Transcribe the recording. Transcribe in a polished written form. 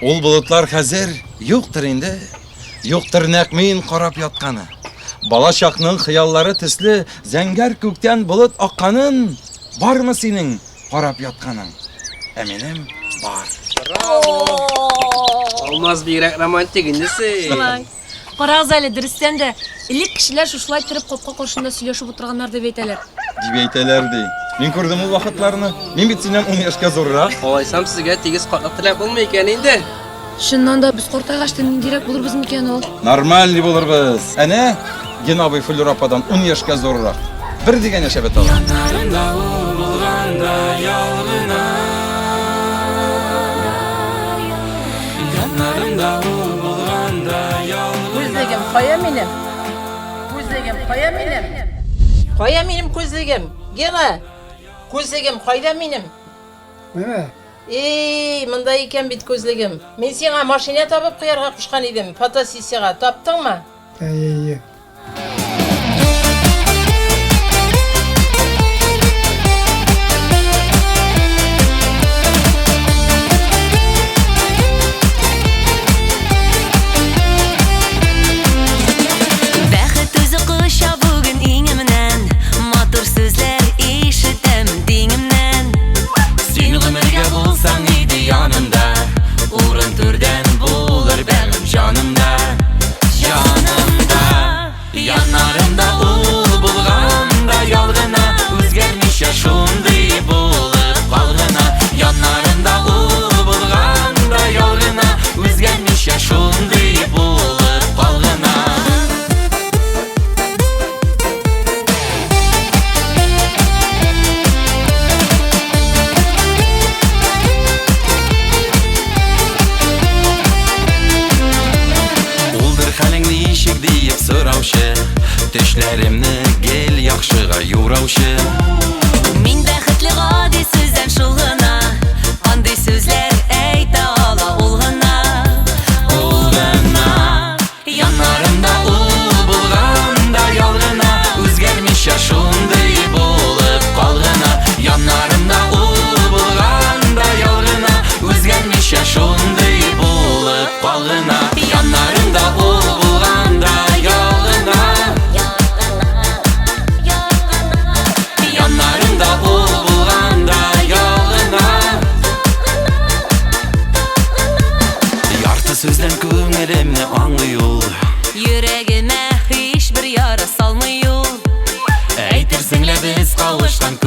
Ул болытлар хәзер юктыр инде. Юктыр нәкъ мин карап ятканы. Бала чакның хыяллары төсле зәңгәр күктән болыт акканын бармы синең карап ятканың? Ә минем бар. Olmaz bir romantik indisi. Шулай. Карагыз әле, дөрестән дә элек кешеләр шушылай торып капка каршында сөйләшеп утырганнар дип әйтәләр. Дип әйтәләр ди. Мин күрдем ул вакытларны. Мин бит синнән 10 яшькә зуррак. Олайсам sizge тигез катлап теләп булмый икән инде. Шуннан да без картайгачтан ниндирәк булырбыз микән ул? Нормаль булырбыз. Әнә, Генабый Флюр ападан 10 яшькә зуррак. Бер дигән яшәп ала. Күзлегім қая менем? Күзлегім қая менем? Қая менем күзлегім? Гена, күзлегім қайда менем? Міне, Мында екен бит күзлегім. Мен сеңа машина табып қоярға құшқан едім. Фотосессияға таптың ма? әйе. Бәхет өзі құша бүгін иңімнен, матур сөзлер ишетем диңімнен. Сен ғүмірге болсаң иде янымда, урын түрден булыр бәгім жанымда. Жанымда, янарымда ул булғанда ялғына, өзгермеші шундый болып қалғына. Янарымда ул булғанда ялғына, өзгермеші шундый болып қалғына. Хәлең ничек диеп сораушы, төшләремне гел яхшыга юраушы. Мин бәхетле гади сүздән шул гына, андый сүзләр әйтә ала ул гына. Янарымда ул булганда ялгына, үзгәрмичә шундый булып калгына. Янарымда ул булганда ялгына, үзгәрмичә шундый булып калгына. Янарымда ул Сөзден көңелемне аңлый ул, йөрәгемә һичбер яра салмый ул. Әйтерсең лә без кавышкан